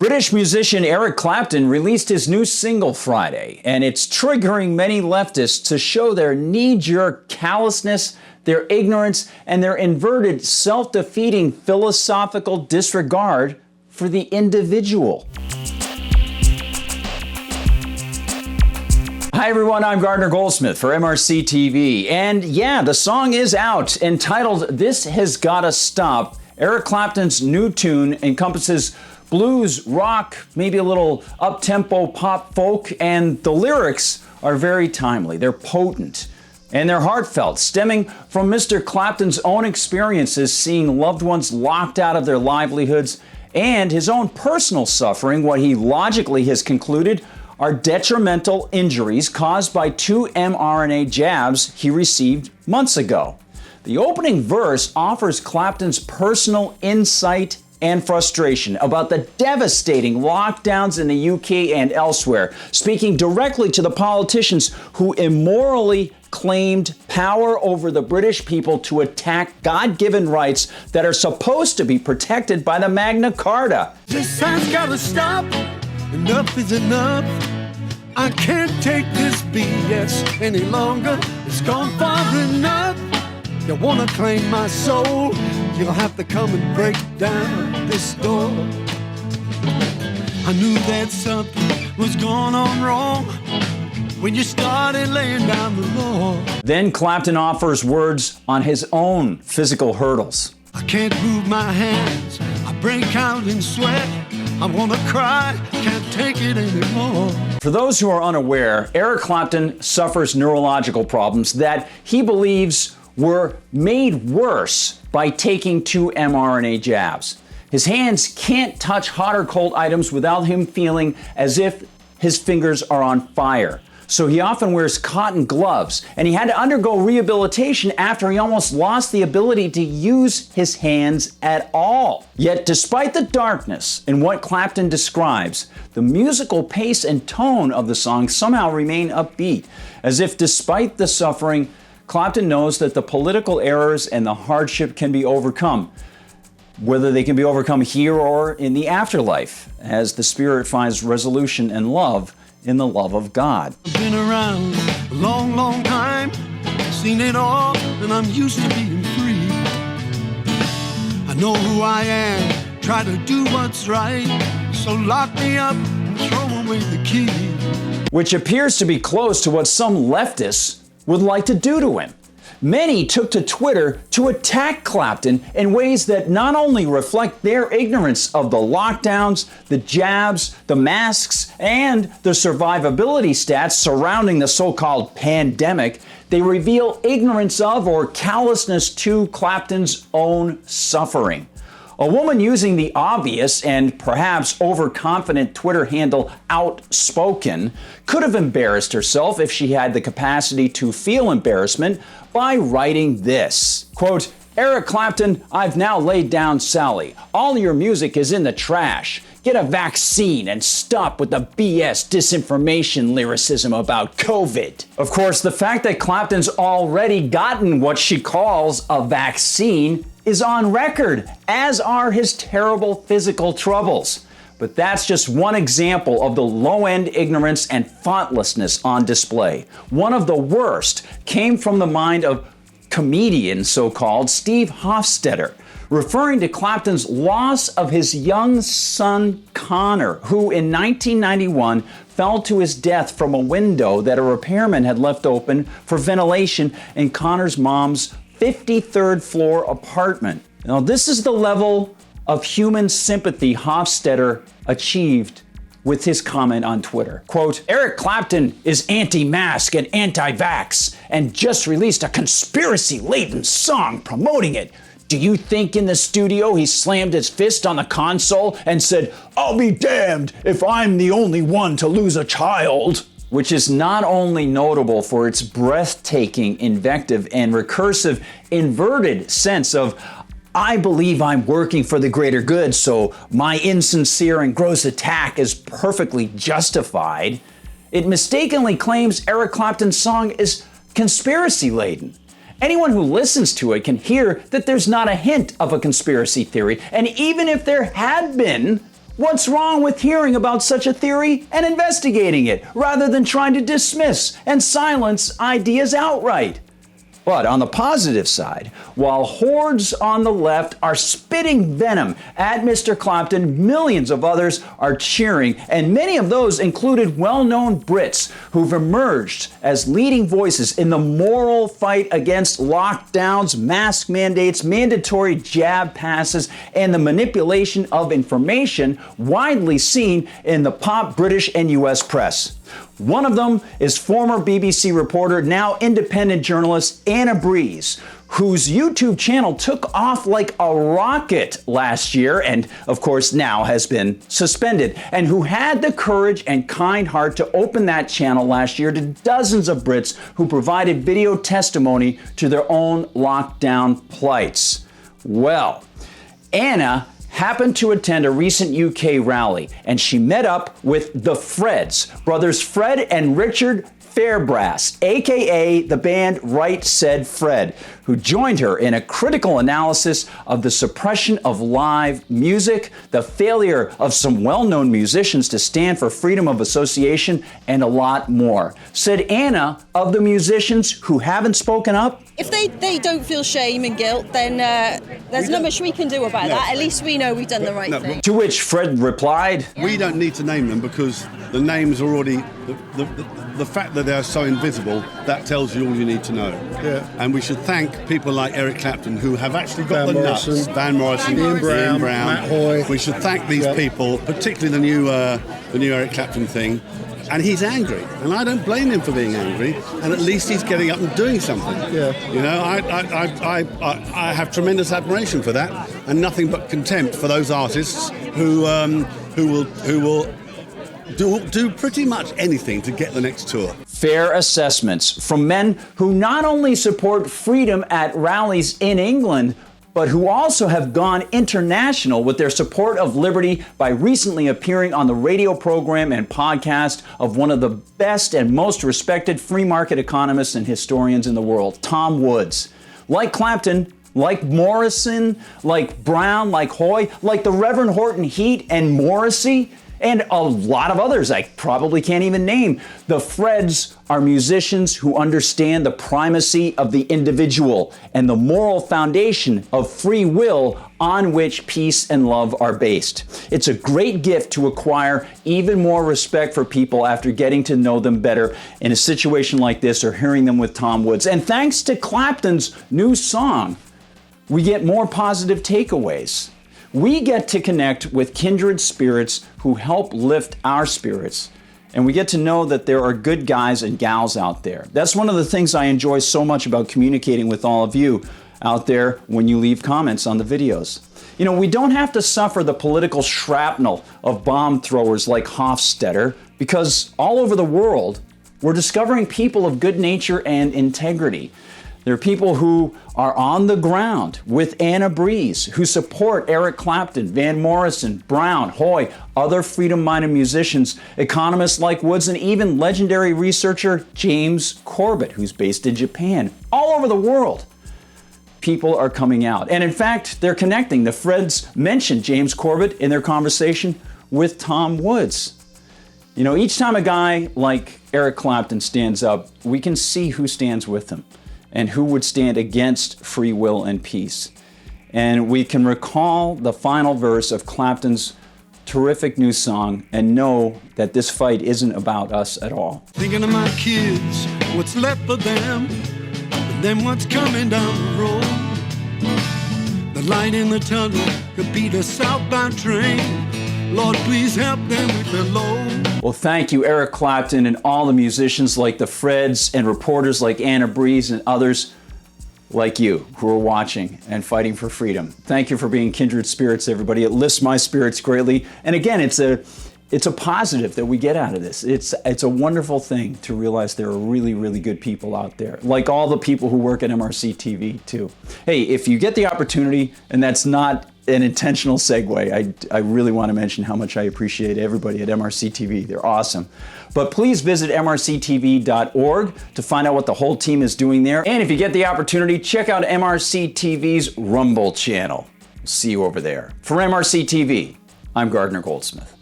British musician Eric Clapton released his new single Friday, and it's triggering many leftists to show their knee-jerk callousness, their ignorance, and their inverted, self-defeating philosophical disregard for the individual. Hi everyone, I'm Gardner Goldsmith for MRC-TV, and yeah, the song is out, entitled This Has Gotta Stop. Eric Clapton's new tune encompasses blues, rock, maybe a little up-tempo pop folk, and the lyrics are very timely. They're potent and they're heartfelt, stemming from Mr. Clapton's own experiences seeing loved ones locked out of their livelihoods and his own personal suffering, what he logically has concluded are detrimental injuries caused by 2 mRNA jabs he received months ago. The opening verse offers Clapton's personal insight and frustration about the devastating lockdowns in the UK and elsewhere, speaking directly to the politicians who immorally claimed power over the British people to attack God-given rights that are supposed to be protected by the Magna Carta. This has gotta stop. Enough is enough. I can't take this BS any longer. It's gone far enough. You wanna claim my soul? You'll have to come and break down this door. I knew that something was going on wrong when you started laying down the law. Then Clapton offers words on his own physical hurdles. I can't move my hands. I break out in sweat. I wanna cry. Can't take it anymore. For those who are unaware, Eric Clapton suffers neurological problems that he believes were made worse by taking 2 mRNA jabs. His hands can't touch hot or cold items without him feeling as if his fingers are on fire. So he often wears cotton gloves, and he had to undergo rehabilitation after he almost lost the ability to use his hands at all. Yet despite the darkness in what Clapton describes, the musical pace and tone of the song somehow remain upbeat, as if despite the suffering, Clapton knows that the political errors and the hardship can be overcome, whether they can be overcome here or in the afterlife, as the spirit finds resolution and love in the love of God. I've been around a long, long time, seen it all, and I'm used to being free. I know who I am, try to do what's right, so lock me up and throw away the key. Which appears to be close to what some leftists would like to do to him. Many took to Twitter to attack Clapton in ways that not only reflect their ignorance of the lockdowns, the jabs, the masks, and the survivability stats surrounding the so-called pandemic, they reveal ignorance of or callousness to Clapton's own suffering. A woman using the obvious and perhaps overconfident Twitter handle Outspoken could have embarrassed herself if she had the capacity to feel embarrassment by writing this. Quote, Eric Clapton, I've now laid down Sally. All your music is in the trash. Get a vaccine and stop with the BS disinformation lyricism about COVID. Of course, the fact that Clapton's already gotten what she calls a vaccine is on record, as are his terrible physical troubles. But that's just one example of the low-end ignorance and thoughtlessness on display. One of the worst came from the mind of comedian, so-called, Steve Hofstetter, referring to Clapton's loss of his young son, Connor, who in 1991 fell to his death from a window that a repairman had left open for ventilation in Connor's mom's 53rd floor apartment. Now, this is the level of human sympathy Hofstetter achieved with his comment on Twitter. Quote, Eric Clapton is anti-mask and anti-vax and just released a conspiracy-laden song promoting it. Do you think in the studio he slammed his fist on the console and said, I'll be damned if I'm the only one to lose a child? Which is not only notable for its breathtaking invective and recursive inverted sense of, I believe I'm working for the greater good, so my insincere and gross attack is perfectly justified. It mistakenly claims Eric Clapton's song is conspiracy-laden. Anyone who listens to it can hear that there's not a hint of a conspiracy theory, and even if there had been, What's wrong with hearing about such a theory and investigating it, rather than trying to dismiss and silence ideas outright? But on the positive side, while hordes on the left are spitting venom at Mr. Clapton, millions of others are cheering, and many of those included well-known Brits who've emerged as leading voices in the moral fight against lockdowns, mask mandates, mandatory jab passes, and the manipulation of information widely seen in the pop British and US press. One of them is former BBC reporter, now independent journalist Anna Breeze, whose YouTube channel took off like a rocket last year and, of course, now has been suspended, and who had the courage and kind heart to open that channel last year to dozens of Brits who provided video testimony to their own lockdown plights. Well, Anna happened to attend a recent UK rally, and she met up with the Freds, brothers Fred and Richard Fairbrass, aka the band Right Said Fred, who joined her in a critical analysis of the suppression of live music, the failure of some well-known musicians to stand for freedom of association, and a lot more. Said Anna of the musicians who haven't spoken up, if they don't feel shame and guilt, then there's not much we can do about that. At least we know we've done the right thing. To which Fred replied, We don't need to name them because the names are already, the fact that they're so invisible, that tells you all you need to know. Yeah. And we should thank people like Eric Clapton who have actually got Van the Morrison, nuts. Van Morrison, Ian Brown, Matt Hoy. We should thank these people, particularly the new Eric Clapton thing. And he's angry, and I don't blame him for being angry. And at least he's getting up and doing something. Yeah. You know, I have tremendous admiration for that, and nothing but contempt for those artists who will do pretty much anything to get the next tour. fair assessments from men who not only support freedom at rallies in England, but who also have gone international with their support of liberty by recently appearing on the radio program and podcast of one of the best and most respected free market economists and historians in the world, Tom Woods. Like Clapton, like Morrison, like Brown, like Hoy, like the Reverend Horton Heat and Morrissey, and a lot of others I probably can't even name. The Freds are musicians who understand the primacy of the individual and the moral foundation of free will on which peace and love are based. It's a great gift to acquire even more respect for people after getting to know them better in a situation like this or hearing them with Tom Woods. And thanks to Clapton's new song, we get more positive takeaways. We get to connect with kindred spirits who help lift our spirits, and we get to know that there are good guys and gals out there. That's one of the things I enjoy so much about communicating with all of you out there when you leave comments on the videos. You know, we don't have to suffer the political shrapnel of bomb throwers like Hofstadter, because all over the world, we're discovering people of good nature and integrity. There are people who are on the ground with Anna Breeze, who support Eric Clapton, Van Morrison, Brown, Hoy, other freedom-minded musicians, economists like Woods, and even legendary researcher James Corbett, who's based in Japan. All over the world, people are coming out. And in fact, they're connecting. The Freds mentioned James Corbett in their conversation with Tom Woods. You know, each time a guy like Eric Clapton stands up, we can see who stands with him and who would stand against free will and peace. And we can recall the final verse of Clapton's terrific new song and know that this fight isn't about us at all. Thinking of my kids, what's left for them, and then what's coming down the road. The light in the tunnel could be the southbound train. Lord, please help them with the load. Well, thank you, Eric Clapton, and all the musicians like the Freds and reporters like Anna Breeze and others like you who are watching and fighting for freedom. Thank you for being kindred spirits, everybody. It lifts my spirits greatly. And again, it's a positive that we get out of this. It's a wonderful thing to realize there are really, really good people out there, like all the people who work at MRC-TV too. Hey, if you get the opportunity, and that's not an intentional segue, I really want to mention how much I appreciate everybody at MRC-TV. They're awesome. But please visit MRCTV.org to find out what the whole team is doing there. And if you get the opportunity, check out MRC-TV's Rumble channel. See you over there. For MRC-TV, I'm Gardner Goldsmith.